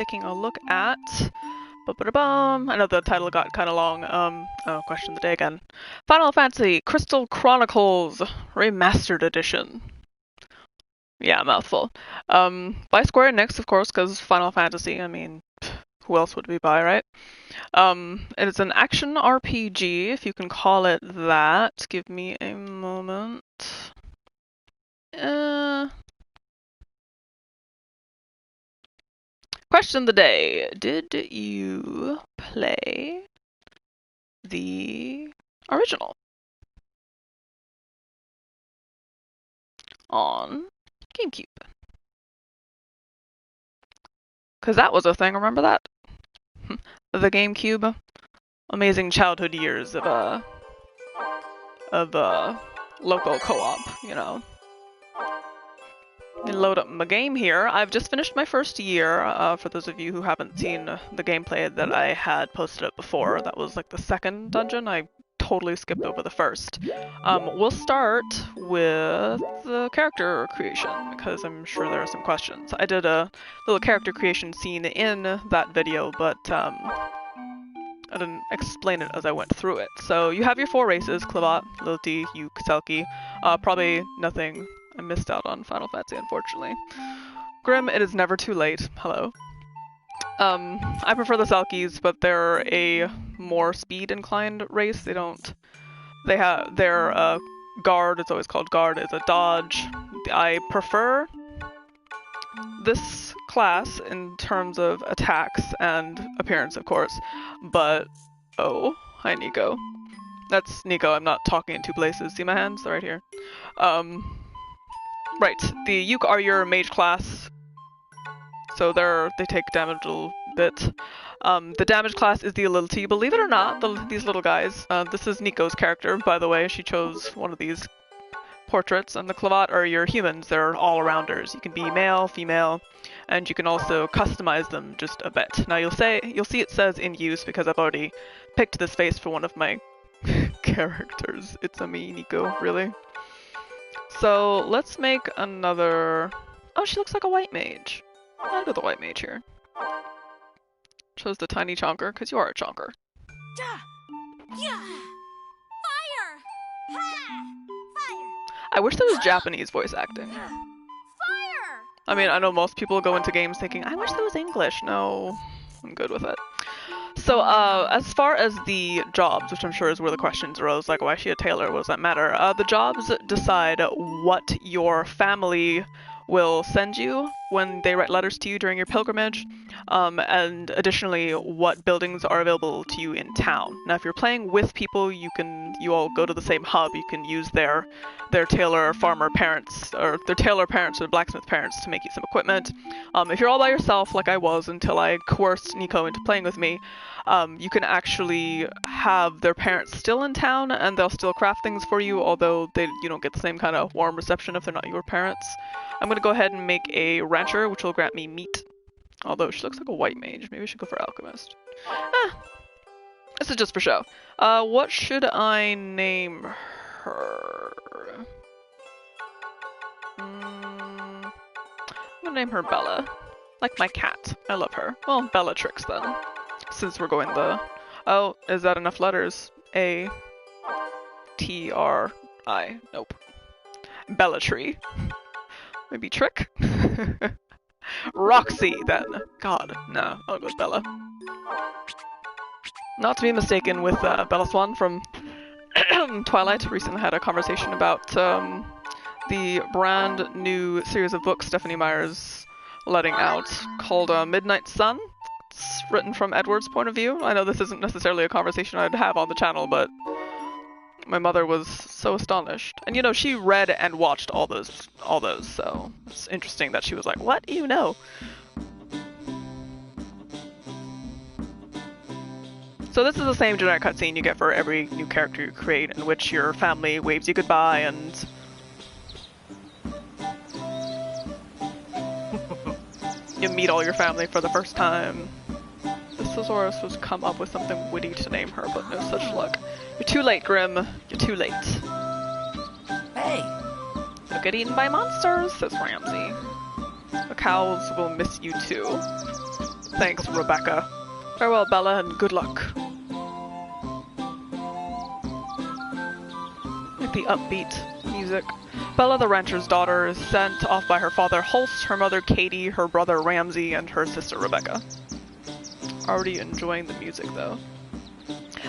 taking a look at... I know the title got kind of long. Question of the day again. Final Fantasy Crystal Chronicles Remastered Edition. Yeah, mouthful. By Square Enix, of course, because Final Fantasy, I mean, who else would we buy, right? It is an action RPG, if you can call it that. Give me a moment. Question of the day. Did you play the original on GameCube? Because that was a thing, remember that? The GameCube. Amazing childhood years of local co-op, you know. Load up my game here. I've just finished my first year, for those of you who haven't seen the gameplay that I had posted up before. That was like the second dungeon. I totally skipped over the first. We'll start with the character creation, because I'm sure there are some questions. I did a little character creation scene in that video, but I didn't explain it as I went through it. So you have your 4 races: Clavat, Lilti, Yuke, Selkie. Probably nothing I missed out on Final Fantasy, unfortunately. Grim, it is never too late. Hello. I prefer the Selkies, but they're a more speed-inclined race. They have their guard, it's always called guard, is a dodge. I prefer this class in terms of attacks and appearance, of course, but... Oh, hi Niko. That's Niko, I'm not talking in 2 places. See my hands? They're right here. Right, the Yuke are your mage class, so they take damage a little bit. The damage class is the Lilti. Believe it or not, these little guys. This is Niko's character, by the way. She chose one of these portraits, and the Clavat are your humans. They're all-arounders. You can be male, female, and you can also customize them just a bit. Now you'll see it says in use because I've already picked this face for one of my characters. It's a me, Niko, really. So let's make another... Oh, she looks like a white mage. I'll go the white mage here. Chose the tiny chonker, because you are a chonker. Fire! Fire! I wish there was Japanese voice acting. Fire! I mean, I know most people go into games thinking, I wish there was English. No, I'm good with it. So, as far as the jobs, which I'm sure is where the questions arose, like, why is she a tailor? What does that matter? The jobs decide what your family will send you when they write letters to you during your pilgrimage, and additionally, what buildings are available to you in town. Now, if you're playing with people, you all go to the same hub. You can use their tailor farmer parents, or their tailor parents or blacksmith parents to make you some equipment. If you're all by yourself, like I was until I coerced Niko into playing with me, you can actually have their parents still in town, and they'll still craft things for you, although you don't get the same kind of warm reception if they're not your parents. I'm going to go ahead and make a rancher, which will grant me meat. Although she looks like a white mage. Maybe I should go for alchemist. This is just for show. What should I name her? I'm going to name her Bella. Like my cat. I love her. Well, Bellatrix then. Since we're going the... Oh, is that enough letters? A... T... R... I... Nope. Bellatree. Maybe Trick? Roxy, then. God, no. I'll go with Bella. Not to be mistaken with Bella Swan from Twilight. Recently had a conversation about the brand new series of books Stephanie Meyer's letting out called Midnight Sun. It's written from Edward's point of view. I know this isn't necessarily a conversation I'd have on the channel, but my mother was so astonished. And you know, she read and watched all those, so it's interesting that she was like, what do you know? So this is the same generic cutscene you get for every new character you create, in which your family waves you goodbye and... you meet all your family for the first time. This thesaurus was come up with something witty to name her, but no such luck. You're too late, Grim. You're too late. Hey! Don't get eaten by monsters, says Ramsey. The cows will miss you too. Thanks, Rebecca. Farewell, Bella, and good luck. Like the upbeat music. Bella, the rancher's daughter, is sent off by her father Holst, her mother Katie, her brother Ramsey, and her sister Rebecca. Already enjoying the music, though.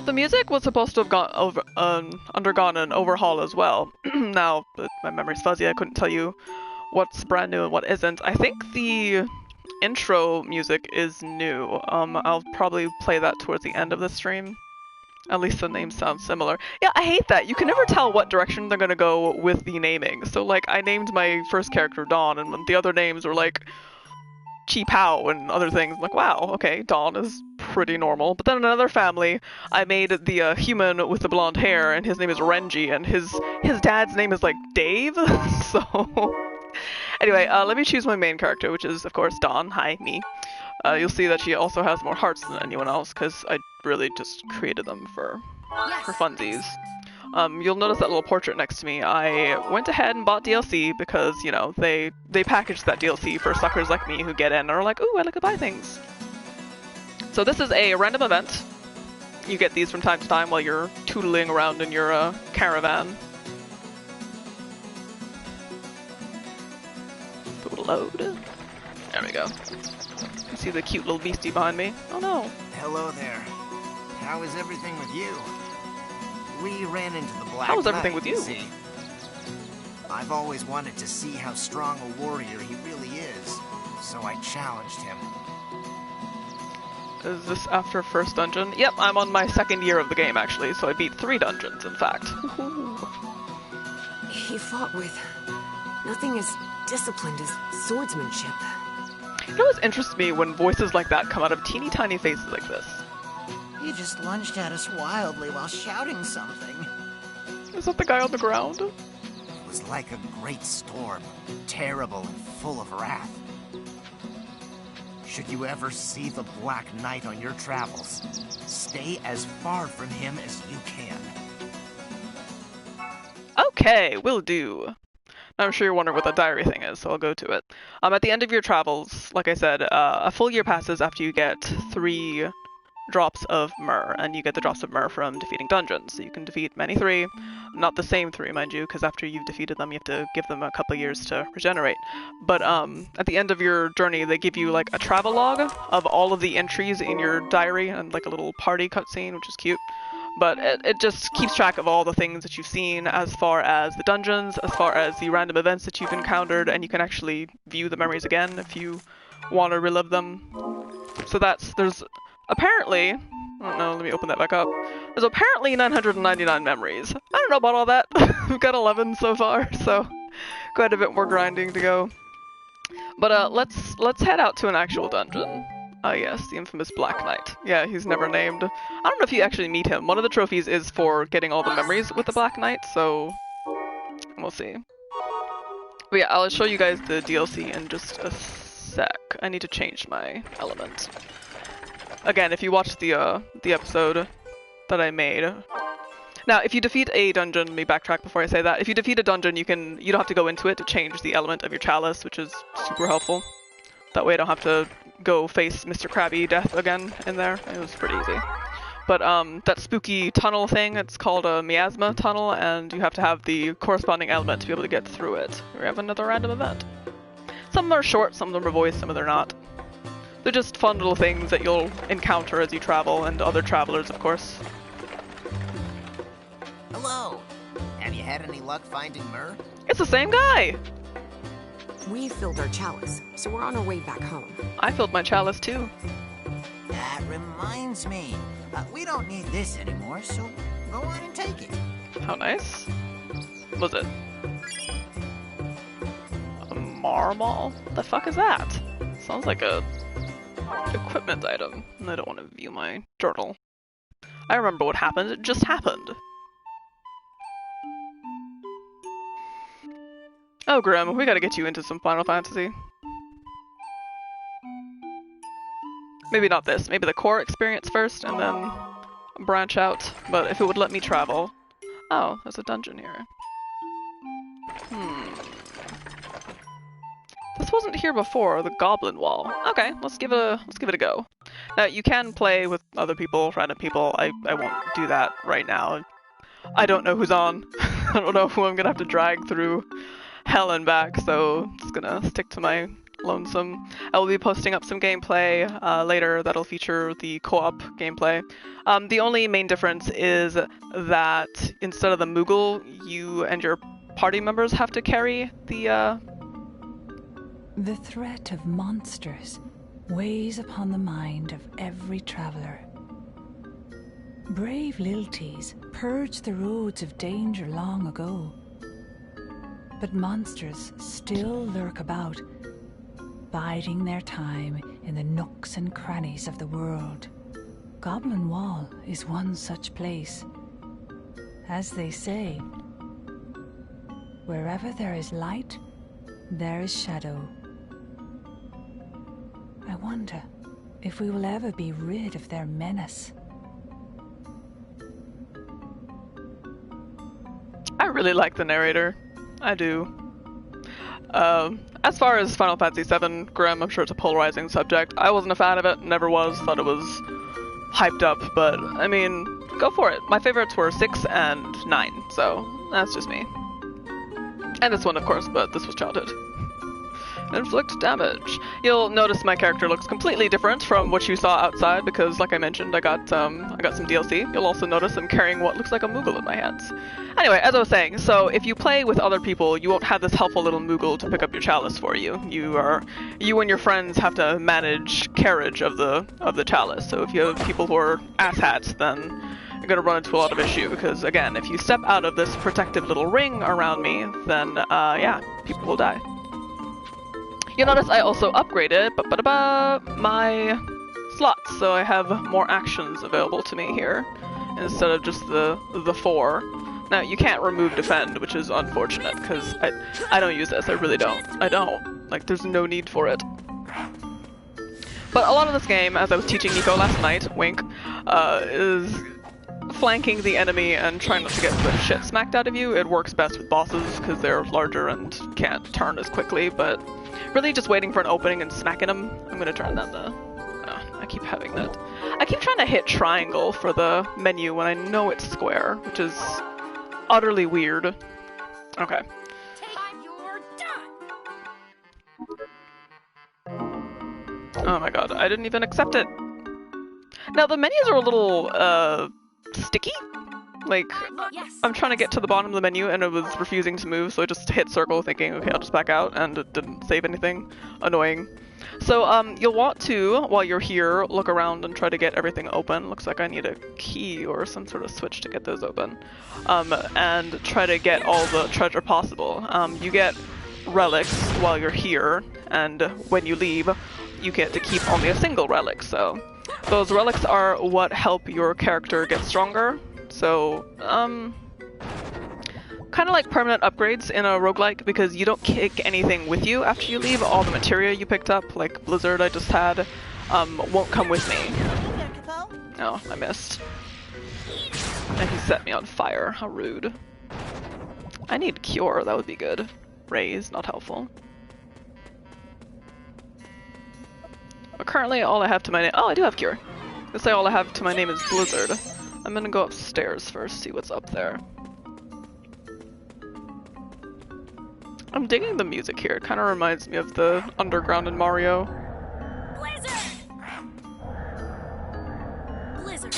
The music was supposed to have undergone an overhaul as well. Now, my memory's fuzzy, I couldn't tell you what's brand new and what isn't. I think the intro music is new. I'll probably play that towards the end of the stream. At least the names sound similar. Yeah, I hate that. You can never tell what direction they're gonna go with the naming. So, like, I named my first character Dawn, and the other names were, like, Chi Pao and other things. I'm like, wow, okay, Dawn is pretty normal. But then in another family, I made the human with the blonde hair, and his name is Renji, and his dad's name is, like, Dave? So... Anyway, let me choose my main character, which is, of course, Dawn. Hi, me. You'll see that she also has more hearts than anyone else, because I really just created them for funsies. You'll notice that little portrait next to me. I went ahead and bought DLC because, you know, they packaged that DLC for suckers like me who get in and are like, ooh, I like to buy things. So this is a random event. You get these from time to time while you're tootling around in your caravan. Load. There we go. You see the cute little beastie behind me? Oh no. Hello there. How is everything with you? We ran into the Black How is everything Knight, with you? See? I've always wanted to see how strong a warrior he really is, so I challenged him. Is this after first dungeon? Yep, I'm on my second year of the game actually, so I beat 3 dungeons in fact. He fought with nothing as disciplined as swordsmanship. You know what interests me when voices like that come out of teeny tiny faces like this? He just lunged at us wildly while shouting something. Is that the guy on the ground? It was like a great storm, terrible and full of wrath. Should you ever see the Black Knight on your travels, stay as far from him as you can. Okay, will do. I'm sure you're wondering what the diary thing is, so I'll go to it. At the end of your travels, like I said, a full year passes after you get 3 drops of myrrh, and you get the drops of myrrh from defeating dungeons. So you can defeat many 3, not the same 3, mind you, because after you've defeated them, you have to give them a couple of years to regenerate. But at the end of your journey, they give you like a travel log of all of the entries in your diary and like a little party cutscene, which is cute. But it just keeps track of all the things that you've seen as far as the dungeons, as far as the random events that you've encountered, and you can actually view the memories again if you want to relive them. So there's apparently, I don't know, let me open that back up. There's apparently 999 memories. I don't know about all that. We've got 11 so far, so quite a bit more grinding to go. But let's head out to an actual dungeon. Ah yes, the infamous Black Knight. Yeah, he's never named. I don't know if you actually meet him. One of the trophies is for getting all the memories with the Black Knight, so we'll see. But yeah, I'll show you guys the DLC in just a sec. I need to change my element. Again, if you watch the episode that I made. Now, if you defeat a dungeon, let me backtrack before I say that. If you defeat a dungeon, you don't have to go into it to change the element of your chalice, which is super helpful. That way I don't have to go face Mr. Krabby Death again in there. It was pretty easy. But that spooky tunnel thing, it's called a Miasma Tunnel, and you have to have the corresponding element to be able to get through it. We have another random event. Some of them are short, some of them are voiced, some of them are not. They're just fun little things that you'll encounter as you travel, and other travelers, of course. Hello! Have you had any luck finding myrrh? It's the same guy! We filled our chalice, so we're on our way back home. I filled my chalice too. That reminds me. We don't need this anymore, so go on and take it. How nice. Was it? A marmal? The fuck is that? Sounds like a equipment item. I don't want to view my journal. I remember what happened. It just happened. Oh, Grim, we gotta get you into some Final Fantasy. Maybe not this. Maybe the core experience first, and then branch out. But if it would let me travel... Oh, there's a dungeon here. This wasn't here before, the Goblin Wall. Okay, let's give it a go. Now you can play with other people, random people. I won't do that right now. I don't know who's on. I don't know who I'm gonna have to drag through hell and back, so I'm just gonna stick to my lonesome. I will be posting up some gameplay later that'll feature the co-op gameplay. The only main difference is that instead of the Moogle, you and your party members have to carry the The threat of monsters weighs upon the mind of every traveler. Brave Lilties purged the roads of danger long ago. But monsters still lurk about, biding their time in the nooks and crannies of the world. Goblin Wall is one such place. As they say, wherever there is light, there is shadow. I wonder if we will ever be rid of their menace. I really like the narrator. I do. As far as Final Fantasy VII Grim, I'm sure it's a polarizing subject. I wasn't a fan of it, never was, thought it was hyped up, but I mean, go for it. My favorites were 6 and 9, so that's just me. And this one, of course, but this was childhood. Inflict damage. You'll notice my character looks completely different from what you saw outside because, like I mentioned, I got some DLC. You'll also notice I'm carrying what looks like a Moogle in my hands. Anyway, as I was saying, so if you play with other people, you won't have this helpful little Moogle to pick up your chalice for you. You and your friends have to manage carriage of the chalice. So if you have people who are asshats, then you're gonna run into a lot of issue because, again, if you step out of this protective little ring around me, then yeah, people will die. You'll notice I also upgraded my slots, so I have more actions available to me here instead of just the 4. Now you can't remove defend, which is unfortunate because I don't use this. I really don't. I don't. Like, there's no need for it. But a lot of this game, as I was teaching Niko last night, wink, is flanking the enemy and trying not to get the shit smacked out of you. It works best with bosses because they're larger and can't turn as quickly, but really just waiting for an opening and smacking them. I'm gonna turn that I keep having that. I keep trying to hit triangle for the menu when I know it's square, which is utterly weird. Okay. Oh my god, I didn't even accept it. Now the menus are a little sticky. Like, I'm trying to get to the bottom of the menu and it was refusing to move, so I just hit circle thinking, okay, I'll just back out, and it didn't save anything. Annoying. So, you'll want to, while you're here, look around and try to get everything open. Looks like I need a key or some sort of switch to get those open. And try to get all the treasure possible. You get relics while you're here, and when you leave, you get to keep only a single relic, so those relics are what help your character get stronger. So, kind of like permanent upgrades in a roguelike, because you don't kick anything with you after you leave. All the materia you picked up, like Blizzard I just had, won't come with me. Oh, I missed. And he set me on fire. How rude. I need cure, that would be good. Raise, not helpful. But currently all I have to my name— oh, I do have cure. Let's say all I have to my name is Blizzard. I'm gonna go upstairs first, see what's up there. I'm digging the music here. It kind of reminds me of the underground in Mario. Blizzard! Blizzard!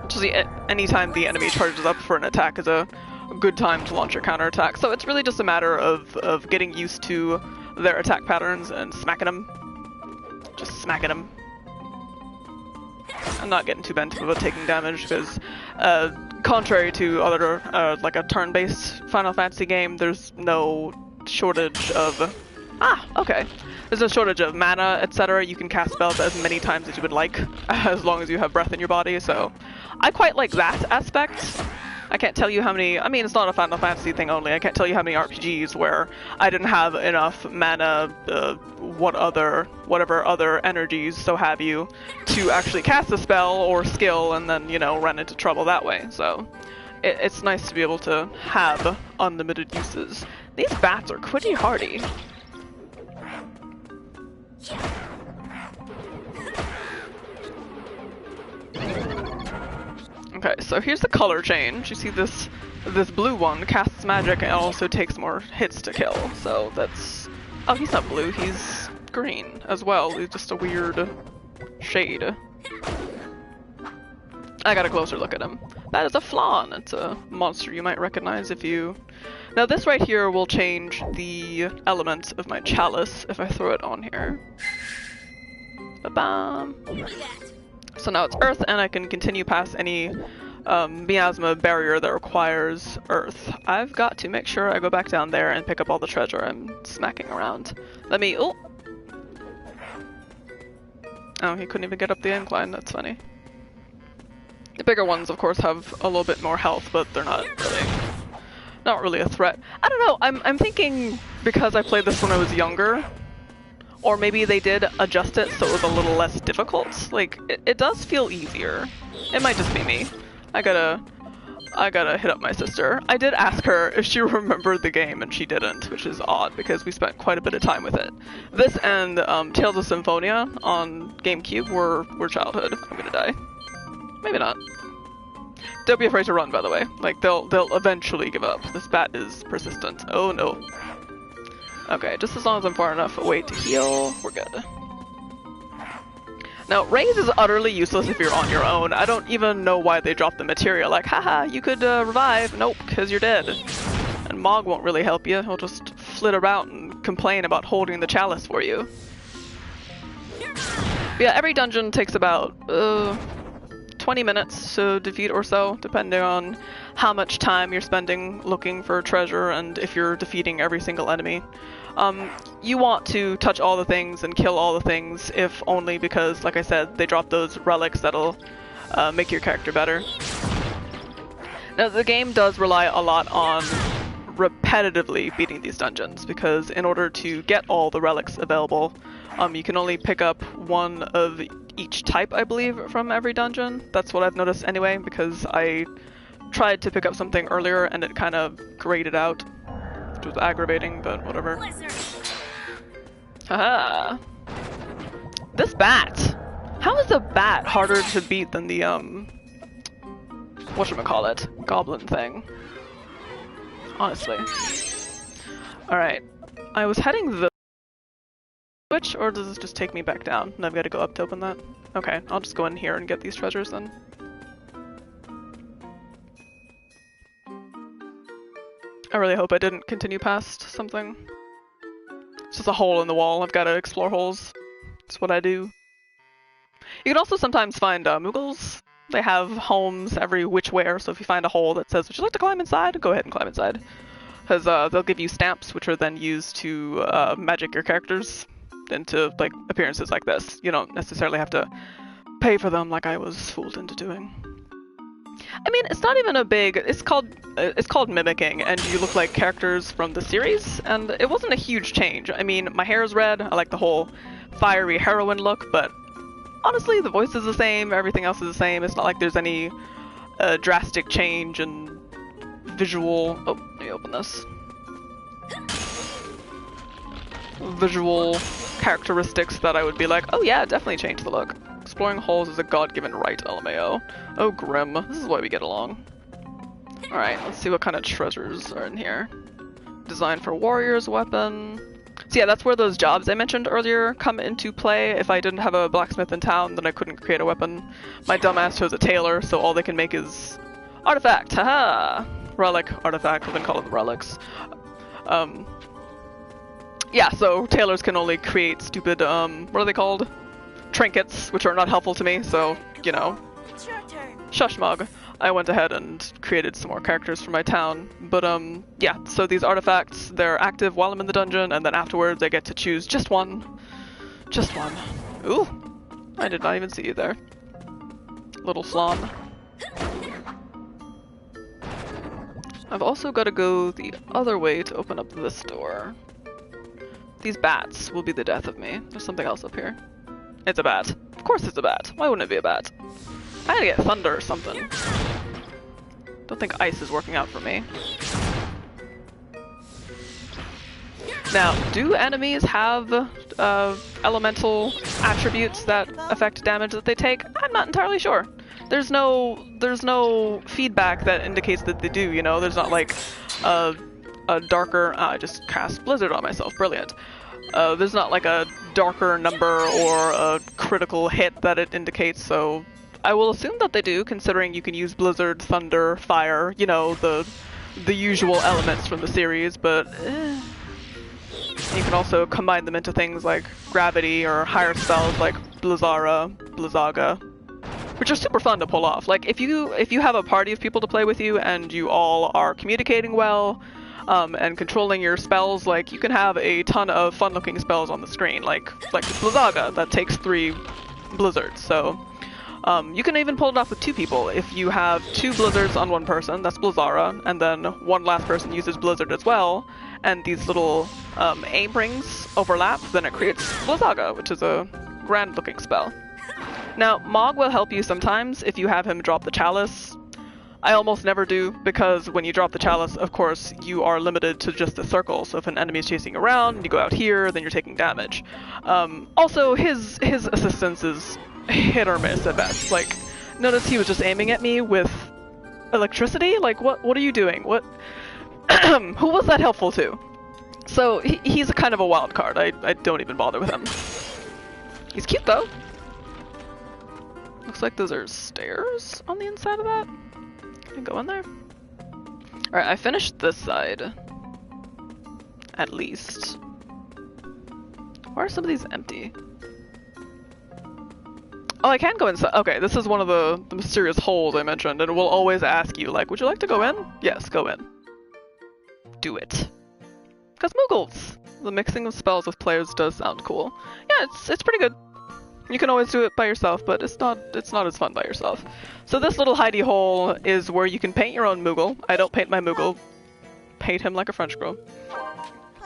Just anytime the enemy charges up for an attack is a good time to launch your counterattack. So it's really just a matter of getting used to their attack patterns and smacking them. Just smacking them. I'm not getting too bent about taking damage because, contrary to other, like a turn-based Final Fantasy game, there's no shortage of— okay. There's no shortage of mana, etc. You can cast spells as many times as you would like, as long as you have breath in your body, so I quite like that aspect. I can't tell you how many— I mean, it's not a Final Fantasy thing only. I can't tell you how many RPGs where I didn't have enough mana, whatever other energies, so have you, to actually cast a spell or skill and then, you know, run into trouble that way. So it's nice to be able to have unlimited uses. These bats are pretty hardy. Okay, so here's the color change. You see this blue one casts magic and also takes more hits to kill. So that's... Oh, he's not blue, he's green as well. He's just a weird shade. I got a closer look at him. That is a flan. It's a monster you might recognize if you... Now this right here will change the element of my chalice if I throw it on here. Ba-bam! So now it's earth, and I can continue past any miasma barrier that requires earth. I've got to make sure I go back down there and pick up all the treasure I'm smacking around. Let me... Oh! Oh, he couldn't even get up the incline. That's funny. The bigger ones, of course, have a little bit more health, but they're not really a threat. I don't know. I'm thinking because I played this when I was younger, or maybe they did adjust it so it was a little less difficult. Like it does feel easier. It might just be me. I gotta hit up my sister. I did ask her if she remembered the game, and she didn't, which is odd because we spent quite a bit of time with it. This and Tales of Symphonia on GameCube were childhood. I'm gonna die. Maybe not. Don't be afraid to run, by the way. Like, they'll eventually give up. This bat is persistent. Oh no. Okay, just as long as I'm far enough away to heal, we're good. Now, raise is utterly useless if you're on your own. I don't even know why they dropped the materia. Like, haha, you could revive. Nope, because you're dead. And Mog won't really help you. He'll just flit around and complain about holding the chalice for you. But yeah, every dungeon takes about 20 minutes to defeat or so, depending on how much time you're spending looking for treasure and if you're defeating every single enemy. You want to touch all the things and kill all the things, if only because, like I said, they drop those relics that'll make your character better. Now, the game does rely a lot on repetitively beating these dungeons, because in order to get all the relics available, you can only pick up one of each type, I believe, from every dungeon. That's what I've noticed anyway, because I tried to pick up something earlier and it kind of graded out, which was aggravating, but whatever. Haha! This bat! How is a bat harder to beat than the, whatchamacallit, goblin thing? Honestly. Alright. I was heading the switch, or does this just take me back down? And I've got to go up to open that? Okay, I'll just go in here and get these treasures then. I really hope I didn't continue past something. It's just a hole in the wall. I've got to explore holes. That's what I do. You can also sometimes find Moogles. They have homes every which where, so if you find a hole that says, would you like to climb inside? Go ahead and climb inside. Because they'll give you stamps, which are then used to magic your characters into like appearances like this. You don't necessarily have to pay for them like I was fooled into doing. I mean, it's not even a big... It's called mimicking, and you look like characters from the series, and it wasn't a huge change. I mean, my hair is red, I like the whole fiery heroine look, but honestly, the voice is the same, everything else is the same. It's not like there's any drastic change in visual... Oh, let me open this. Visual characteristics that I would be like, oh yeah, definitely change the look. Exploring holes is a god-given right, LMAO. Oh, grim. This is why we get along. Alright, let's see what kind of treasures are in here. Design for warrior's weapon. So yeah, that's where those jobs I mentioned earlier come into play. If I didn't have a blacksmith in town, then I couldn't create a weapon. My dumbass chose a tailor, so all they can make is artifact. Haha! Relic, artifact, I've been calling them relics. Yeah, so tailors can only create stupid, what are they called? Trinkets, which are not helpful to me, so, you know. It's your turn. Shush, Mog. I went ahead and created some more characters for my town. But, yeah, so these artifacts, they're active while I'm in the dungeon, and then afterwards I get to choose just one. Just one. Ooh! I did not even see you there. Little flan. I've also got to go the other way to open up this door. These bats will be the death of me. There's something else up here. It's a bat. Of course it's a bat. Why wouldn't it be a bat? I gotta get thunder or something. Don't think ice is working out for me. Now, do enemies have elemental attributes that affect damage that they take? I'm not entirely sure. There's no feedback that indicates that they do, you know? There's not like a darker... I just cast Blizzard on myself. Brilliant. There's not like a darker number or a critical hit that it indicates, so I will assume that they do, considering you can use Blizzard, Thunder, Fire, you know, the usual elements from the series, but you can also combine them into things like Gravity or higher spells like Blizzara, Blizzaga, which are super fun to pull off. Like, if you have a party of people to play with you and you all are communicating well, and controlling your spells, like, you can have a ton of fun-looking spells on the screen, like Blizzaga, that takes 3 blizzards, so you can even pull it off with 2 people. If you have 2 blizzards on one person, that's Blizzara, and then one last person uses Blizzard as well, and these little aim rings overlap, then it creates Blizzaga, which is a grand-looking spell. Now, Mog will help you sometimes if you have him drop the chalice. I almost never do, because when you drop the chalice, of course, you are limited to just the circle, so if an enemy is chasing you around, and you go out here, then you're taking damage. Also, his assistance is hit or miss at best. Like, notice he was just aiming at me with electricity? Like, what are you doing? What? Who was that helpful to? So, he's a kind of a wild card. I don't even bother with him. He's cute, though. Looks like those are stairs on the inside of that. Can I go in there? Alright, I finished this side. At least. Why are some of these empty? Oh, I can go inside. Okay, this is one of the mysterious holes I mentioned, and it will always ask you, like, would you like to go in? Yes, go in. Do it. Because Moogles! The mixing of spells with players does sound cool. Yeah, it's pretty good. You can always do it by yourself, but it's not as fun by yourself. So this little hidey hole is where you can paint your own Moogle. I don't paint my Moogle. Paint him like a French girl.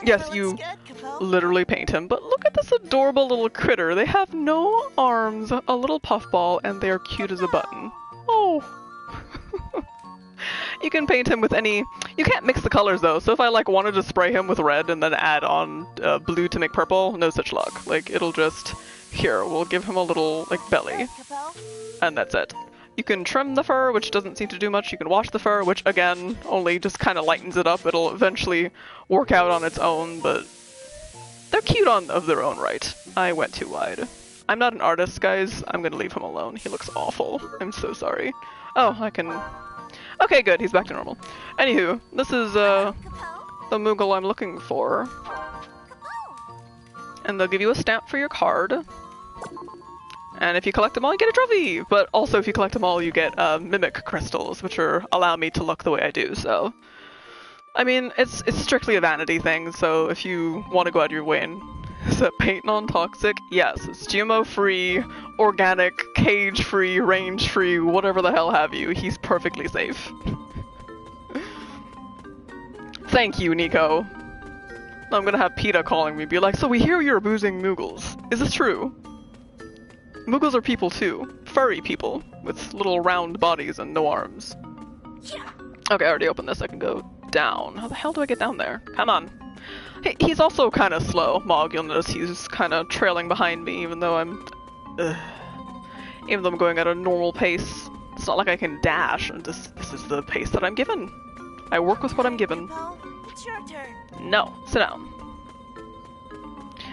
Yes, you literally paint him, but look at this adorable little critter. They have no arms, a little puffball, and they are cute as a button. Oh! You can paint him with any... You can't mix the colors though, so if I like wanted to spray him with red and then add on blue to make purple, no such luck. Like, it'll just... Here, we'll give him a little, like, belly. And that's it. You can trim the fur, which doesn't seem to do much. You can wash the fur, which, again, only just kind of lightens it up. It'll eventually work out on its own, but they're cute of their own right. I went too wide. I'm not an artist, guys. I'm gonna leave him alone. He looks awful. I'm so sorry. Oh, I can... Okay, good. He's back to normal. Anywho, this is, the Moogle I'm looking for. And they'll give you a stamp for your card. And if you collect them all, you get a trophy! But also, if you collect them all, you get mimic crystals, which allow me to look the way I do, so... I mean, it's strictly a vanity thing, so if you want to go out of your way and... Is that paint non-toxic? Yes, it's GMO-free, organic, cage-free, range-free, whatever the hell have you. He's perfectly safe. Thank you, Niko. I'm gonna have PETA calling me, be like, so we hear you're abusing Moogles. Is this true? Moogles are people too. Furry people, with little round bodies and no arms. Okay, I already opened this, I can go down. How the hell do I get down there? Come on. He's also kind of slow, Mog. You'll notice he's kind of trailing behind me, even though I'm going at a normal pace. It's not like I can dash, and this is the pace that I'm given. I work with what I'm given. It's your turn. No, sit down.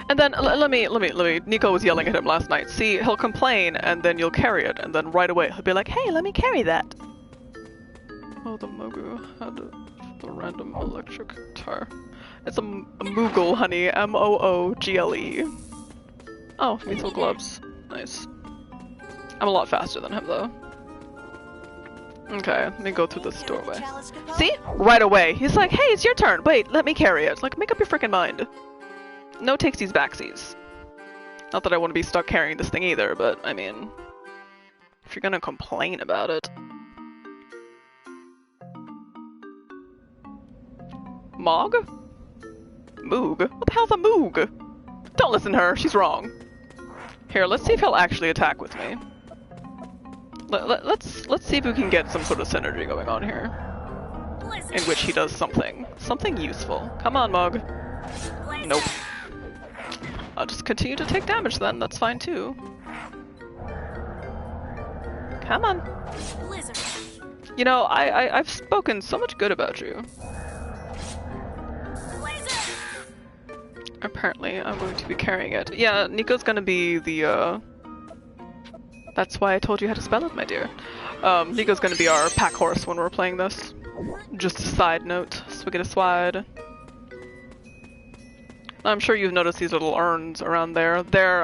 And then, let me, Niko was yelling at him last night. See, he'll complain, and then you'll carry it, and then right away he'll be like, hey, let me carry that. Oh, the Mogu had the random electric guitar. It's a Moogle, honey. M-O-O-G-L-E. Oh, lethal gloves. Nice. I'm a lot faster than him, though. Okay, let me go through this doorway. See? Right away. He's like, hey, it's your turn. Wait, let me carry it. Like, make up your freaking mind. No takesies backsies. Not that I want to be stuck carrying this thing either, but, I mean... If you're gonna complain about it... Mog? Moog? What the hell's a Moog? Don't listen to her, she's wrong. Here, let's see if he'll actually attack with me. Let's see if we can get some sort of synergy going on here. In which he does something. Something useful. Come on, Mog. Nope. I'll just continue to take damage then, that's fine too. Come on. Blizzard. You know, I've spoken so much good about you. Blizzard. Apparently, I'm going to be carrying it. Yeah, Niko's gonna be the, That's why I told you how to spell it, my dear. Niko's gonna be our pack horse when we're playing this. Just a side note. Swigget a swide. I'm sure you've noticed these little urns around there. They're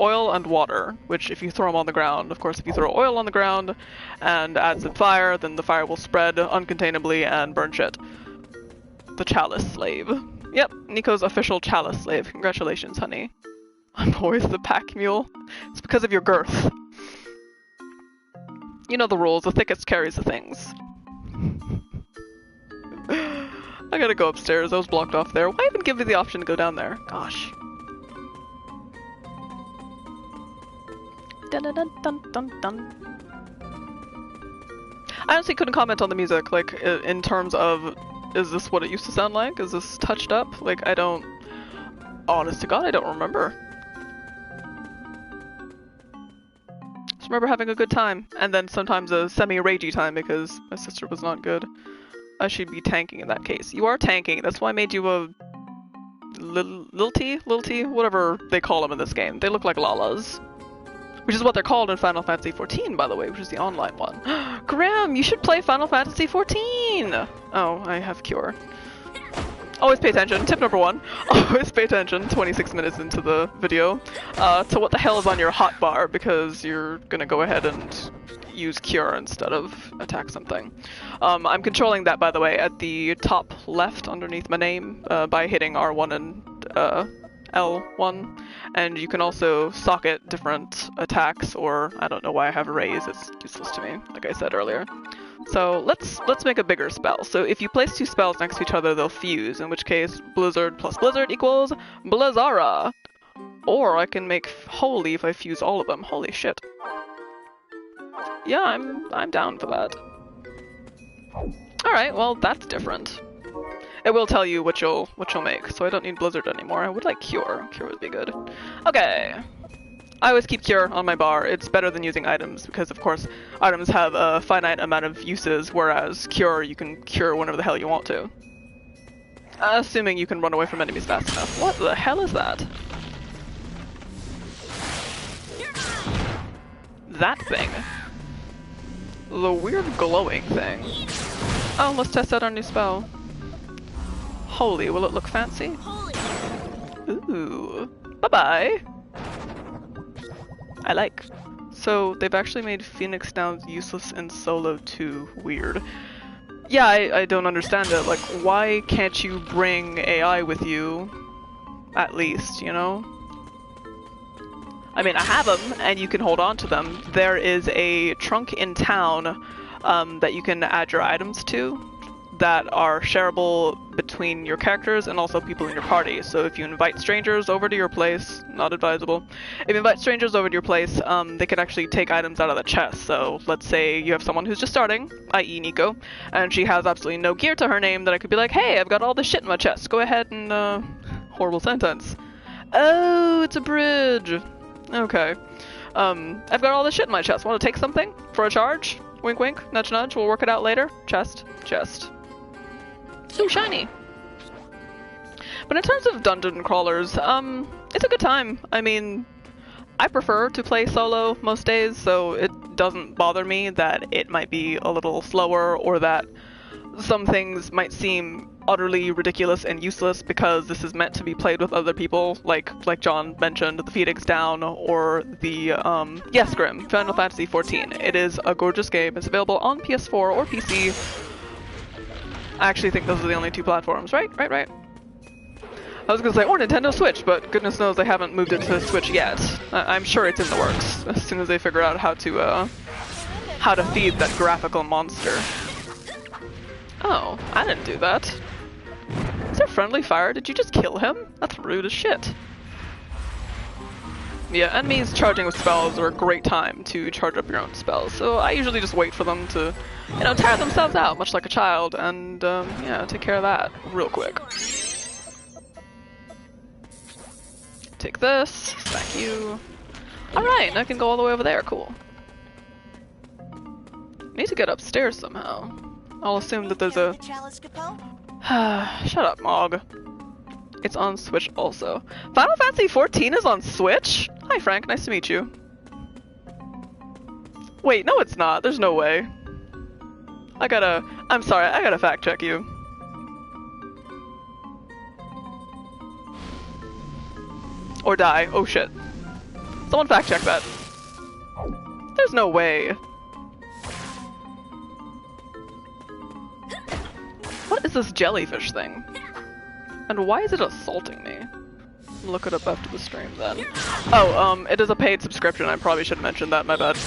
oil and water, which if you throw them on the ground, of course if you throw oil on the ground and add some fire, then the fire will spread uncontainably and burn shit. The Chalice Slave. Yep, Niko's official Chalice Slave. Congratulations, honey. I'm always the pack mule. It's because of your girth. You know the rules, the thickest carries the things. I gotta go upstairs, I was blocked off there. Why even give me the option to go down there? Gosh. Dun dun dun dun dun dun. I honestly couldn't comment on the music, like, in terms of, is this what it used to sound like? Is this touched up? Like, I don't... Honest to God, I don't remember. Just remember having a good time, and then sometimes a semi-ragey time because my sister was not good. I should be tanking in that case. You are tanking, that's why I made you a... Lilty? Whatever they call them in this game. They look like Lalas. Which is what they're called in Final Fantasy XIV, by the way, which is the online one. Graham, you should play Final Fantasy XIV! Oh, I have Cure. Always pay attention. Tip number 1. Always pay attention 26 minutes into the video to what the hell is on your hotbar, because you're gonna go ahead and use Cure instead of attack something. I'm controlling that, by the way, at the top left underneath my name by hitting R1 and L1. And you can also socket different attacks, or I don't know why I have a raise, it's useless to me, like I said earlier. So let's make a bigger spell. So if you place 2 spells next to each other, they'll fuse, in which case Blizzard plus Blizzard equals Blizzara. Or I can make Holy if I fuse all of them. Holy shit. Yeah, I'm down for that. Alright, well that's different. It will tell you what you'll make, so I don't need Blizzard anymore. I would like Cure. Cure would be good. Okay. I always keep Cure on my bar. It's better than using items, because of course items have a finite amount of uses, whereas Cure, you can cure whenever the hell you want to. Assuming you can run away from enemies fast enough. What the hell is that? That thing. The weird glowing thing. Oh, let's test out our new spell. Holy, will it look fancy? Holy. Ooh. Bye-bye. I like. So, they've actually made Phoenix now useless in solo too. Weird. Yeah, I don't understand it. Like, why can't you bring AI with you? At least, you know? I mean, I have them, and you can hold on to them. There is a trunk in town that you can add your items to that are shareable between your characters and also people in your party. So if you invite strangers over to your place, not advisable, if you invite strangers over to your place, they can actually take items out of the chest. So let's say you have someone who's just starting, i.e. Niko, and she has absolutely no gear to her name, that I could be like, hey, I've got all this shit in my chest, go ahead and, horrible sentence. Oh, it's a bridge. Okay. I've got all this shit in my chest. Want to take something for a charge? Wink wink, nudge nudge, we'll work it out later. Chest. Ooh, shiny. But in terms of dungeon crawlers, it's a good time. I mean, I prefer to play solo most days, so it doesn't bother me that it might be a little slower, or that some things might seem utterly ridiculous and useless because this is meant to be played with other people, like John mentioned, the Phoenix Down, or the, yes, Grim, Final Fantasy XIV. It is a gorgeous game. It's available on PS4 or PC. I actually think those are the only 2 platforms, right? Right. I was gonna say, or Nintendo Switch, but goodness knows they haven't moved it to Switch yet. I'm sure it's in the works, as soon as they figure out how to feed that graphical monster. Oh, I didn't do that. Is there friendly fire? Did you just kill him? That's rude as shit. Yeah, enemies charging with spells are a great time to charge up your own spells, so I usually just wait for them to, you know, tire themselves out, much like a child, and, yeah, take care of that real quick. Take this. Thank you. Alright, now I can go all the way over there. Cool. Need to get upstairs somehow. I'll assume that there's a... Shut up, Mog. It's on Switch also. Final Fantasy XIV is on Switch? Hi Frank, nice to meet you. Wait, no it's not. There's no way. I'm sorry, I gotta fact check you. Or die. Oh shit. Someone fact check that. There's no way. What is this jellyfish thing? And why is it assaulting me? Look it up after the stream then. Oh, it is a paid subscription. I probably should mention that, my bad.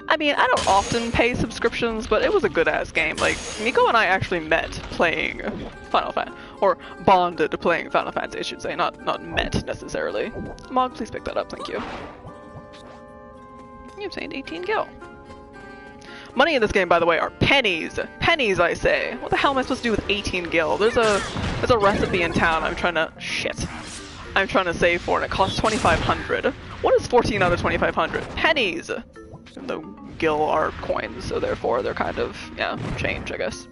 I mean, I don't often pay subscriptions, but it was a good-ass game. Like, Niko and I actually met playing Final Fantasy. Or bonded playing Final Fantasy, I should say. Not met, necessarily. Mog, please pick that up, thank you. You obtained 18 gil. Money in this game, by the way, are pennies. Pennies, I say. What the hell am I supposed to do with 18 gil? There's a recipe in town I'm trying to save for, and it costs 2,500. What is 14 out of 2,500? Pennies! Even though gil are coins, so therefore they're kind of, yeah, change, I guess.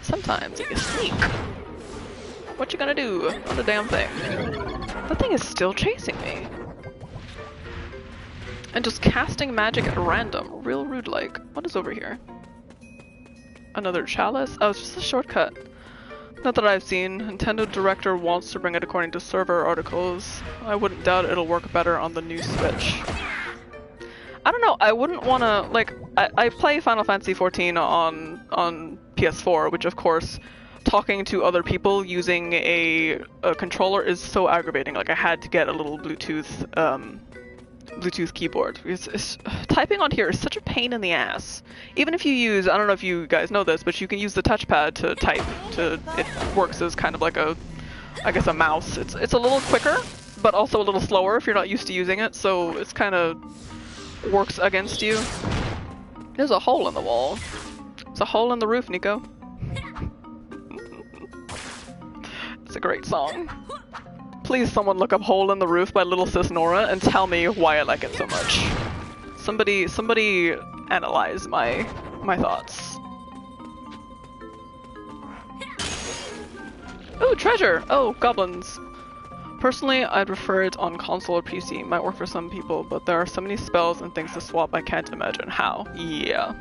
Sometimes you sneak. What you gonna do on the damn thing? That thing is still chasing me. And just casting magic at random. Real rude-like. What is over here? Another chalice? Oh, it's just a shortcut. Not that I've seen. Nintendo Director wants to bring it according to server articles. I wouldn't doubt it'll work better on the new Switch. I don't know, I wouldn't want to, like, I play Final Fantasy XIV on PS4, which of course, talking to other people using a controller is so aggravating. Like, I had to get a little Bluetooth keyboard. Typing on here is such a pain in the ass. Even if you use, I don't know if you guys know this, but you can use the touchpad to type. It works as kind of like a, I guess, a mouse. It's a little quicker, but also a little slower if you're not used to using it, so it's kind of works against you. There's a hole in the wall. It's a hole in the roof, Niko. It's a great song. Please someone look up Hole in the Roof by Little Sis Nora and tell me why I like it so much. Somebody analyze my thoughts. Ooh, treasure! Oh, goblins. Personally, I'd prefer it on console or PC. Might work for some people, but there are so many spells and things to swap I can't imagine how. Yeah.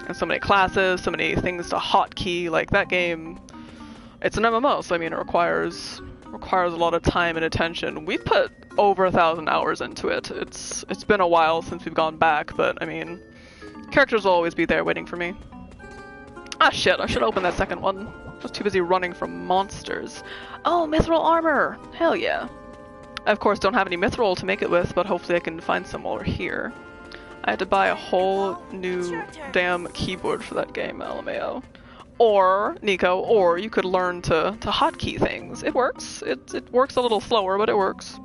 And so many classes, so many things to hotkey, like that game. It's an MMO, so I mean it requires a lot of time and attention. We've put over 1,000 hours into it. It's been a while since we've gone back, but I mean, characters will always be there waiting for me. Ah shit, I should open that second one. I was too busy running from monsters. Oh, mithril armor! Hell yeah. I of course don't have any mithril to make it with, but hopefully I can find some over here. I had to buy a whole new damn keyboard for that game, LMAO. Or, Niko, or you could learn to hotkey things. It works. It works a little slower, but it works.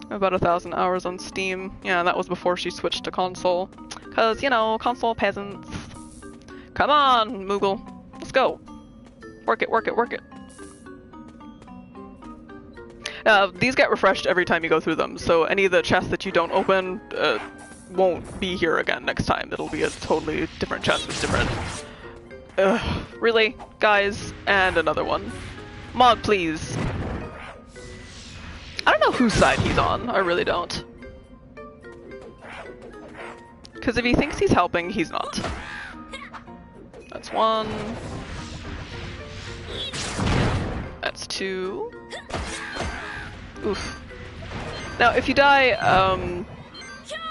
About 1,000 hours on Steam. Yeah, that was before she switched to console. Cause, you know, console peasants. Come on, Moogle. Let's go. Work it, work it, work it. These get refreshed every time you go through them, so any of the chests that you don't open won't be here again next time. It'll be a totally different chest with different... Ugh, really? Guys? And another one. Mod, please. I don't know whose side he's on. I really don't. Because if he thinks he's helping, he's not. That's one. That's two. Oof. Now, if you die,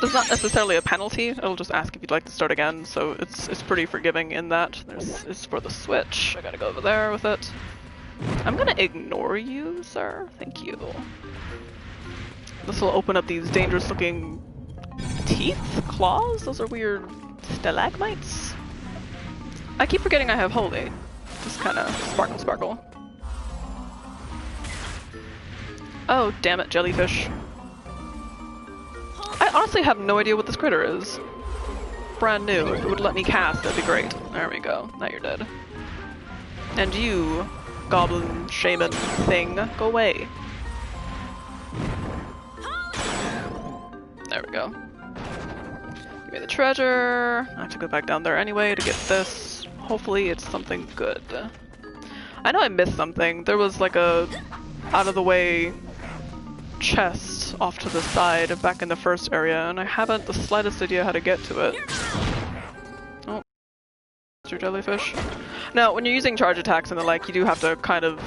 there's not necessarily a penalty. It'll just ask if you'd like to start again, so it's pretty forgiving in that. It's for the Switch. I gotta go over there with it. I'm gonna ignore you, sir. Thank you. This will open up these dangerous-looking teeth? Claws? Those are weird stalagmites? I keep forgetting I have holy. Just kinda sparkle sparkle. Oh, damn it, jellyfish. I honestly have no idea what this critter is. Brand new. If it would let me cast, that'd be great. There we go. Now you're dead. And you goblin shaman thing. Go away. There we go. Give me the treasure. I have to go back down there anyway to get this. Hopefully it's something good. I know I missed something. There was like a out-of-the-way chest off to the side back in the first area, and I haven't the slightest idea how to get to it. Oh, your jellyfish. Now, when you're using charge attacks and the like, you do have to kind of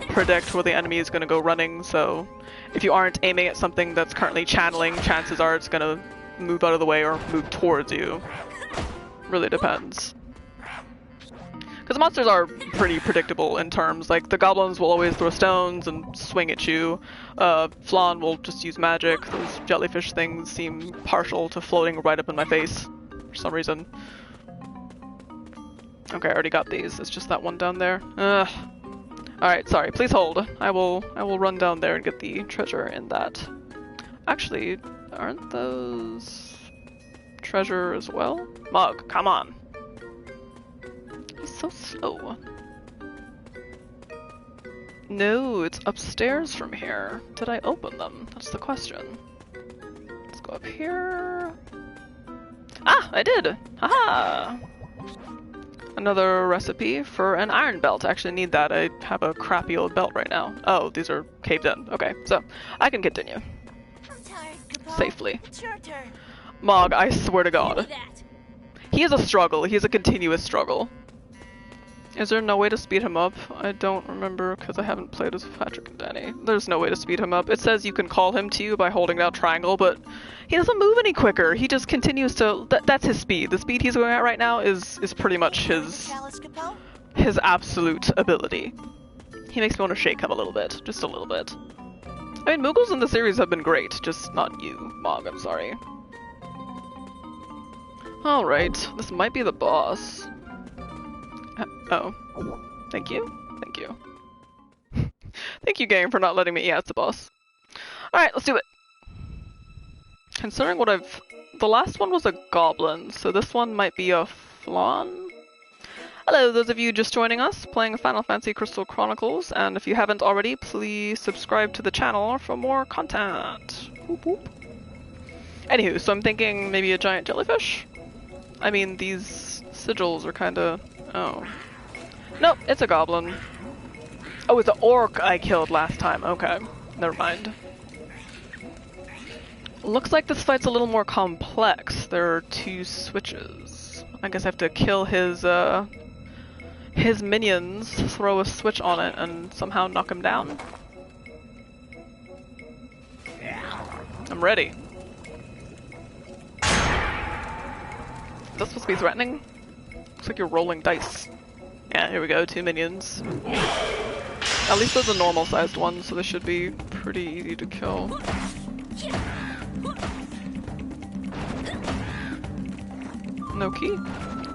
predict where the enemy is going to go running, so if you aren't aiming at something that's currently channeling, chances are it's going to move out of the way or move towards you. Really depends. Because monsters are pretty predictable in terms, like the goblins will always throw stones and swing at you. Flan will just use magic. Those jellyfish things seem partial to floating right up in my face for some reason. Okay, I already got these. It's just that one down there. Ugh. Alright, sorry. Please hold. I will run down there and get the treasure in that. Actually, aren't those treasure as well? Mug, come on. He's so slow. No, it's upstairs from here. Did I open them? That's the question. Let's go up here. Ah, I did! Haha! Another recipe for an iron belt. I actually need that. I have a crappy old belt right now. Oh, these are caved in. Okay, so I can continue. Safely. It's your turn. Mog, I swear to God. He is a struggle. He is a continuous struggle. Is there no way to speed him up? I don't remember because I haven't played as Patrick and Danny. There's no way to speed him up. It says you can call him to you by holding down triangle, but he doesn't move any quicker. He just continues to... that's his speed. The speed he's going at right now is pretty much his absolute ability. He makes me want to shake him a little bit. Just a little bit. I mean, Moogles in the series have been great, just not you, Mog, I'm sorry. Alright, this might be the boss. Oh. Thank you. Thank you. Thank you, game, for not letting me... yeah, it's the boss. Alright, let's do it. Considering what I've... the last one was a goblin, so this one might be a flan? Hello, those of you just joining us, playing Final Fantasy Crystal Chronicles, and if you haven't already, please subscribe to the channel for more content. Whoop whoop. Anywho, so I'm thinking maybe a giant jellyfish? I mean, these sigils are kinda... oh. Nope, it's a goblin. Oh, it's an orc I killed last time. Okay, never mind. Looks like this fight's a little more complex. There are 2 switches. I guess I have to kill his minions, throw a switch on it, and somehow knock him down. I'm ready. Is that supposed to be threatening? Looks like you're rolling dice. Yeah, here we go, 2 minions. At least those are normal-sized ones, so they should be pretty easy to kill. No key?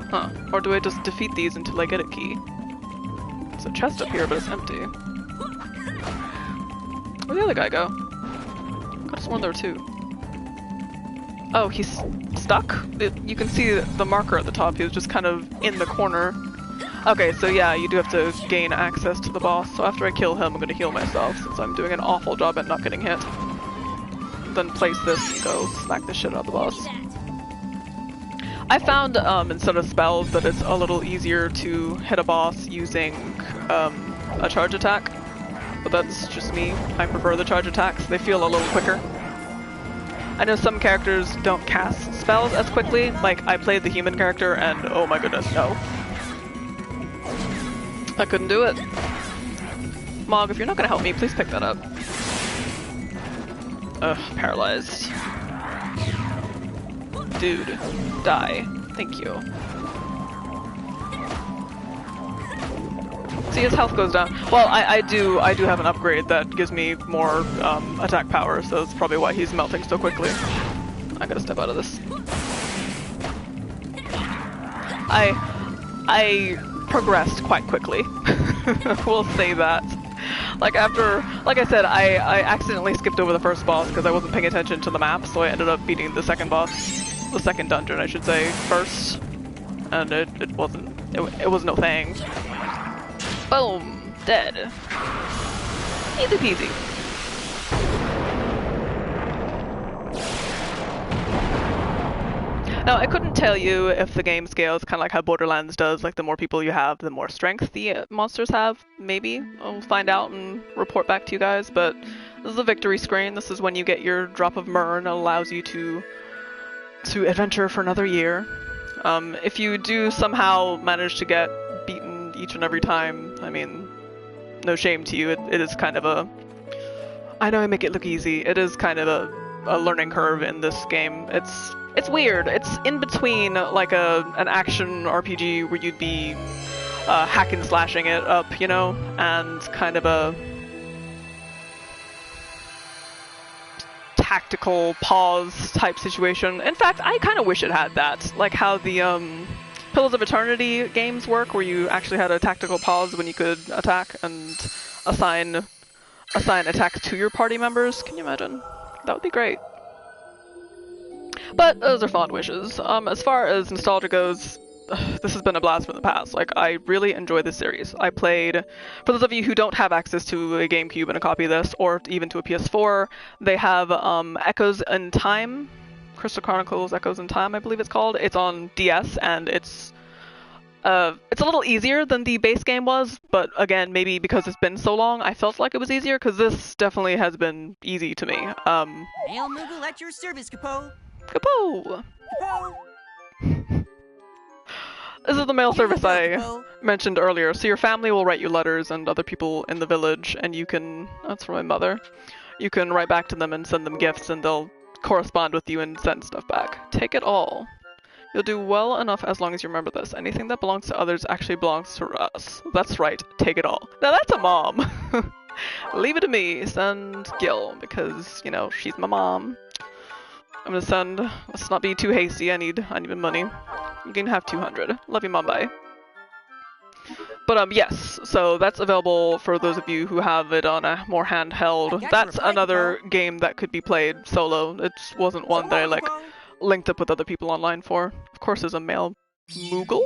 Huh. Or do I just defeat these until I get a key? There's a chest up here, but it's empty. Where'd the other guy go? I could have sworn there were 2. Oh, he's stuck? You can see the marker at the top. He was just kind of in the corner. Okay, so yeah, you do have to gain access to the boss. So after I kill him, I'm gonna heal myself, since I'm doing an awful job at not getting hit. Then place this and go smack the shit out of the boss. I found, instead of spells, that it's a little easier to hit a boss using a charge attack. But that's just me. I prefer the charge attacks. They feel a little quicker. I know some characters don't cast spells as quickly. Like, I played the human character and oh my goodness, no. I couldn't do it. Mog, if you're not gonna help me, please pick that up. Ugh, paralyzed. Dude, die. Thank you. See, his health goes down. Well, I do have an upgrade that gives me more attack power, so that's probably why he's melting so quickly. I gotta step out of this. I progressed quite quickly. We'll say that. Like I said, I accidentally skipped over the first boss because I wasn't paying attention to the map, so I ended up beating the second boss, the second dungeon, I should say, first, and it was no thing. Boom. dead. Easy peasy. Now, I couldn't tell you if the game scales kind of like how Borderlands does, like the more people you have, the more strength the monsters have. Maybe. I'll find out and report back to you guys, but this is a victory screen. This is when you get your drop of myrrh and it allows you to adventure for another year. If you do somehow manage to get beaten each and every time, I mean, no shame to you. It is kind of a... I know I make it look easy. It is kind of a learning curve in this game. It's weird. It's in between like an action RPG where you'd be hack and slashing it up, you know, and kind of a tactical pause type situation. In fact, I kind of wish it had that, like how the Pillars of Eternity games work, where you actually had a tactical pause when you could attack and assign attacks to your party members. Can you imagine? That would be great. But those are fond wishes. As far as nostalgia goes, this has been a blast from the past. Like, I really enjoy this series. I played, for those of you who don't have access to a GameCube and a copy of this, or even to a PS4, they have Echoes in Time, Crystal Chronicles Echoes in Time, I believe it's called. It's on DS, and it's a little easier than the base game was, but again, maybe because it's been so long, I felt like it was easier, because this definitely has been easy to me. Hail Moogle at your service, Capo! Kapow! Capo! This is the mail service I mentioned earlier. So your family will write you letters and other people in the village, and you can, that's from my mother, you can write back to them and send them gifts, and they'll correspond with you and send stuff back. Take it all. You'll do well enough as long as you remember this. Anything that belongs to others actually belongs to us. That's right, take it all. Now that's a mom! Leave it to me, send Gil, because, you know, she's my mom. I'm gonna send, let's not be too hasty, I need money. You can have 200. Love you, Mom, bye. But yes, so that's available for those of you who have it on a more handheld. That's another game that could be played solo. It wasn't one that I like linked up with other people online for. Of course there's a male Moogle?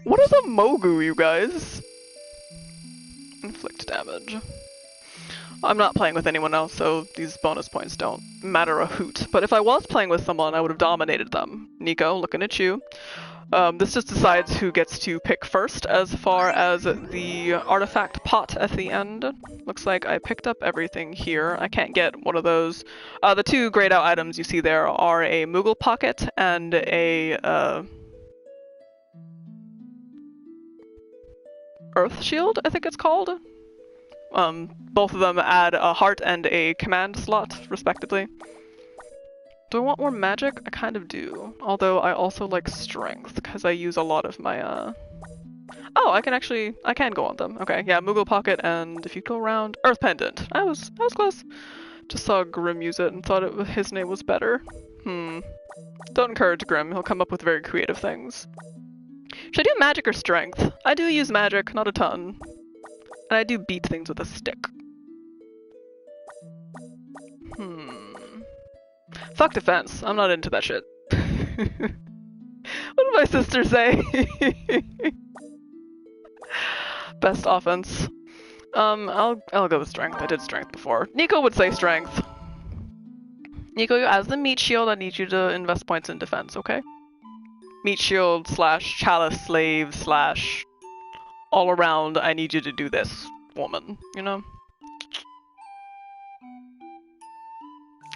What is a Mogu, you guys? Inflict damage. I'm not playing with anyone else, so these bonus points don't matter a hoot. But if I was playing with someone, I would have dominated them. Niko, looking at you. This just decides who gets to pick first as far as the artifact pot at the end. Looks like I picked up everything here. I can't get one of those. The two grayed out items you see there are a Moogle pocket and a Earth shield, I think it's called. Both of them add a heart and a command slot, respectively. Do I want more magic? I kind of do. Although I also like strength, because I use a lot of my, Oh, I can go on them. Okay, yeah, Moogle Pocket, and if you go around, Earth Pendant. I was close. Just saw Grim use it and thought his name was better. Don't encourage Grim, he'll come up with very creative things. Should I do magic or strength? I do use magic, not a ton. And I do beat things with a stick. Fuck defense. I'm not into that shit. What did my sister say? Best offense. I'll go with strength. I did strength before. Niko would say strength. Niko, as the meat shield, I need you to invest points in defense, okay? Meat shield / chalice slave / all around, I need you to do this, woman, you know?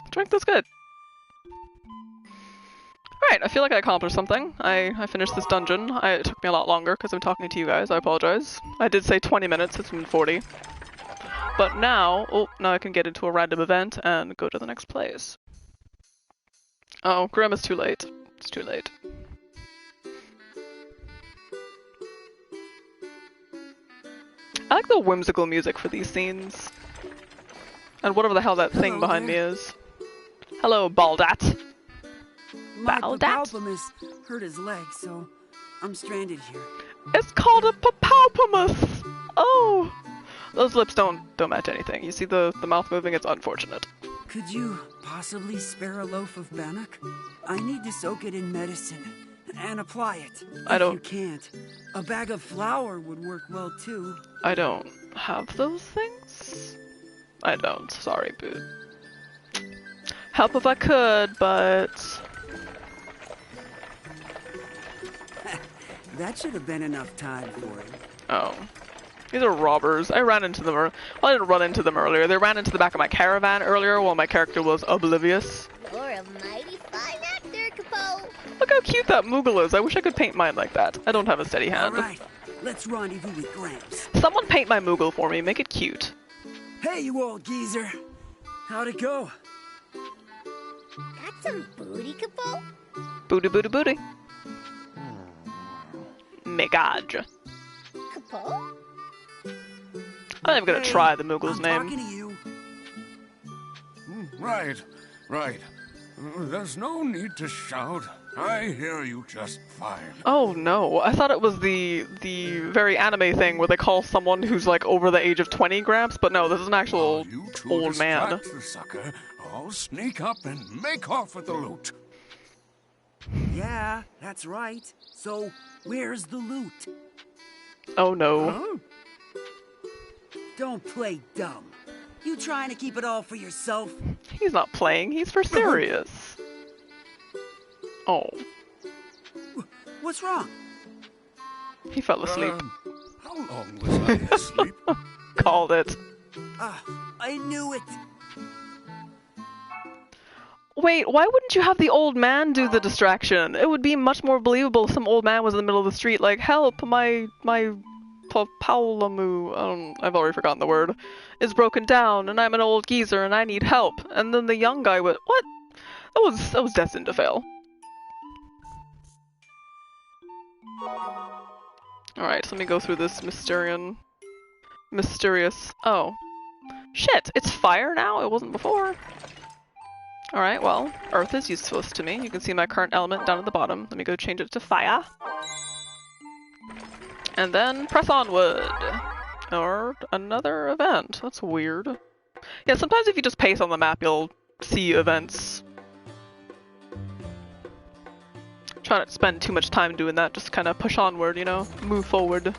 Strength is good. Alright, I feel like I accomplished something. I finished this dungeon. It took me a lot longer because I'm talking to you guys, I apologize. I did say 20 minutes, it's been 40. But now I can get into a random event and go to the next place. Oh, Grim is too late. It's too late. I like the whimsical music for these scenes. And whatever the hell that thing behind me is. Hello, Baldat. My Baldat? Papalpomus hurt his leg, so I'm stranded here. It's called a Papalpomus! Oh! Those lips don't match anything. You see the mouth moving? It's unfortunate. Could you possibly spare a loaf of bannock? I need to soak it in medicine, and apply it. I don't- If you can't, a bag of flour would work well too. I don't have those things. I don't. Sorry, Boot. Help if I could, but... That should have been enough time for it. Oh. These are robbers. I ran into them. Well, I didn't run into them earlier. They ran into the back of my caravan earlier while my character was oblivious. You're a mighty fine actor, Capo. Look how cute that Moogle is. I wish I could paint mine like that. I don't have a steady hand. Alright, let's rendezvous with Gramps. Someone paint my Moogle for me. Make it cute. Hey, you old geezer. How'd it go? Got some booty, Capo? Booty, booty, booty. Megaj. Capo? I'm not even gonna try the Moogle's I'm name. talking to you. Right. There's no need to shout. I hear you just fine. Oh no, I thought it was the very anime thing where they call someone who's like over the age of 20 Gramps, but no, this is an actual While you two old man. distract the sucker, I'll sneak up and make off with the loot. Yeah, that's right. So, where's the loot? Oh no. Huh? Don't play dumb. You trying to keep it all for yourself? He's not playing, he's for serious. Oh, What's wrong? he fell asleep. How long was I asleep? Called it. I knew it. Wait, why wouldn't you have the old man do the distraction? It would be much more believable if some old man was in the middle of the street like, help, my Paulamu, I've already forgotten the word, is broken down and I'm an old geezer and I need help. And then the young guy would, what? That was destined to fail. Alright, so let me go through this mysterious, oh. Shit, it's fire now? It wasn't before. Alright, well, earth is useless to me. You can see my current element down at the bottom. Let me go change it to fire. And then press onward. Or another event. That's weird. Yeah, sometimes if you just pace on the map, you'll see events. Try not to spend too much time doing that, just kind of push onward, you know? Move forward.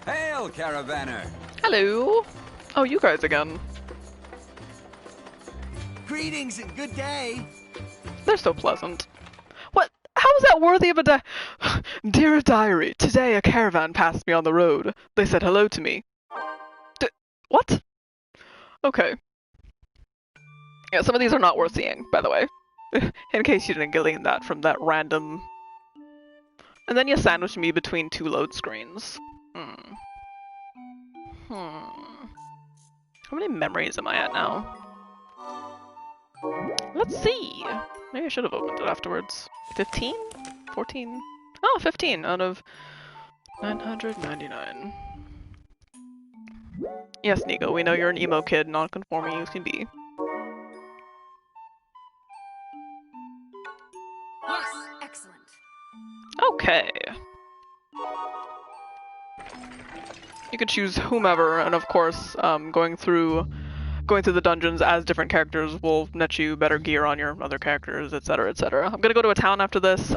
Hail, caravaner! Hello! Oh, you guys again. Greetings and good day. They're so pleasant. What? How is that worthy of a Dear diary, today a caravan passed me on the road. They said hello to me. What? Okay. Yeah, some of these are not worth seeing, by the way. In case you didn't glean that from that random... And then you sandwich me between two load screens. How many memories am I at now? Let's see. Maybe I should have opened it afterwards. 15? 14? Oh, 15 out of 999. Yes, Niko, we know you're an emo kid, non-conforming you can be. Yes, excellent. Okay. You can choose whomever, and of course, going through the dungeons as different characters will net you better gear on your other characters, etc., etc. I'm gonna go to a town after this,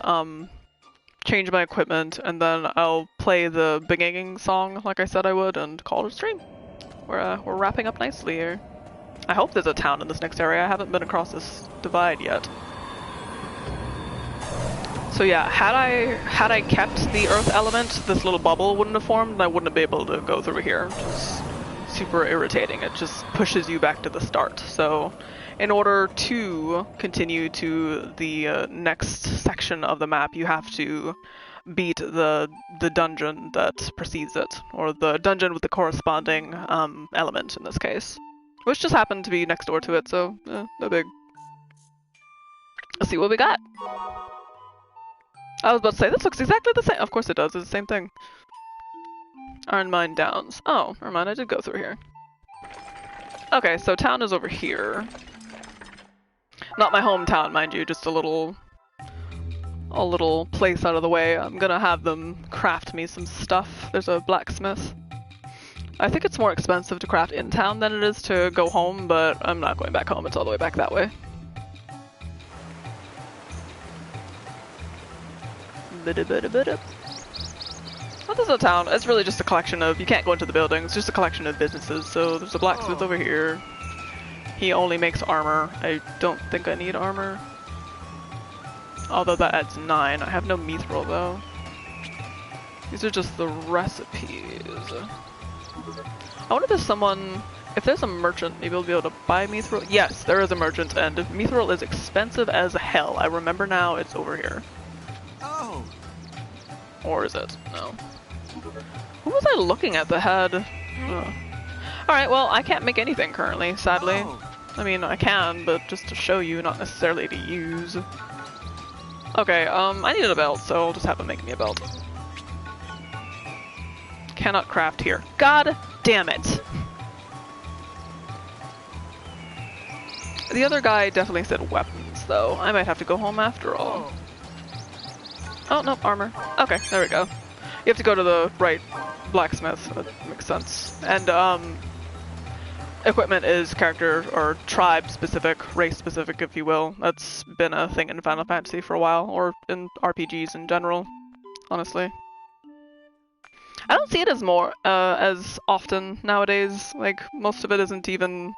change my equipment, and then I'll play the beginning song like I said I would, and call it a stream. We're wrapping up nicely here. I hope there's a town in this next area. I haven't been across this divide yet. So yeah, had I kept the earth element, this little bubble wouldn't have formed, and I wouldn't have been able to go through here. Just super irritating. It just pushes you back to the start. So, in order to continue to the next section of the map, you have to beat the dungeon that precedes it, or the dungeon with the corresponding element in this case, which just happened to be next door to it. So, no big. Let's see what we got. I was about to say, this looks exactly the same. Of course it does, it's the same thing. Iron Mine Downs. Oh, never mind, I did go through here. Okay, so town is over here. Not my hometown, mind you, just a little place out of the way. I'm gonna have them craft me some stuff. There's a blacksmith. I think it's more expensive to craft in town than it is to go home, but I'm not going back home, it's all the way back that way. What is a town? It's really just a collection of, you can't go into the buildings, it's just a collection of businesses. So there's a blacksmith over here. He only makes armor. I don't think I need armor. Although that adds 9. I have no mithril though. These are just the recipes. I wonder if there's someone, if there's a merchant, maybe we'll be able to buy mithril. Yes, there is a merchant, and mithril is expensive as hell. I remember now, it's over here. Oh. Or is it? No. Who was I looking at that had? Alright, well, I can't make anything currently, sadly. Oh. I mean, I can, but just to show you, not necessarily to use. Okay, I needed a belt, so I'll just have him make me a belt. Cannot craft here. God damn it! The other guy definitely said weapons, though. I might have to go home after all. Oh, no, armor. Okay, there we go. You have to go to the right blacksmith. That makes sense. And, equipment is character or tribe specific, race specific, if you will. That's been a thing in Final Fantasy for a while, or in RPGs in general, honestly. I don't see it as often nowadays. Like, most of it isn't even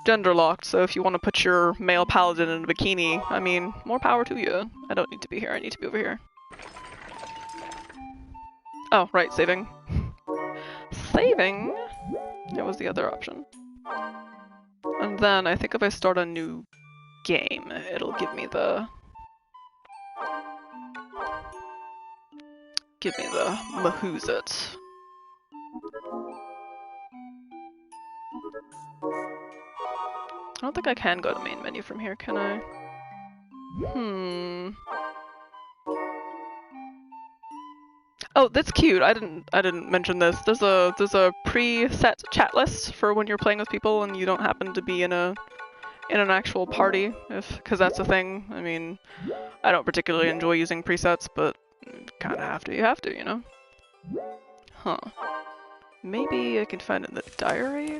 gender locked, so if you want to put your male paladin in a bikini, I mean, more power to you. I don't need to be here, I need to be over here. Oh, right, saving. Saving? That was the other option. And then I think if I start a new game, it'll give me the Mahuzit. I don't think I can go to main menu from here, can I? Oh, that's cute. I didn't mention this. There's a preset chat list for when you're playing with people and you don't happen to be in an actual party, because that's a thing. I mean, I don't particularly enjoy using presets, but kind of have to. You have to, you know. Huh. Maybe I can find it in the diary.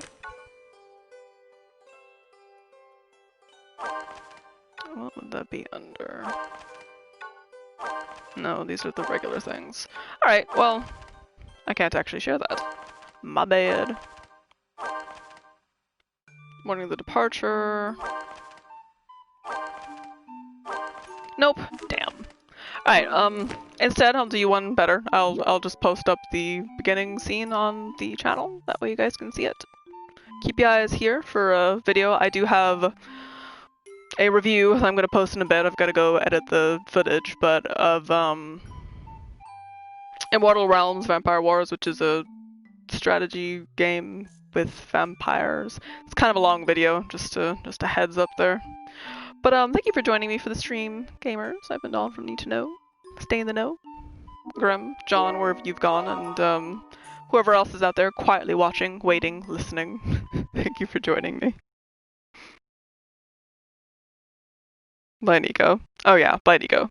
What would that be under? No, these are the regular things. Alright, well, I can't actually share that. My bad. Morning of the departure. Nope. Damn. Alright, instead I'll do one better. I'll just post up the beginning scene on the channel. That way you guys can see it. Keep your eyes here for a video. I do have a review I'm gonna post in a bit. I've gotta go edit the footage, but of Immortal Realms Vampire Wars, which is a strategy game with vampires. It's kind of a long video, just a heads up there. But thank you for joining me for the stream, gamers. I've been Dawn from NeedtoKnow. Stay in the know. Grim, John, wherever you've gone, and whoever else is out there quietly watching, waiting, listening. Thank you for joining me. Bye, Niko. Oh yeah, bye, Niko.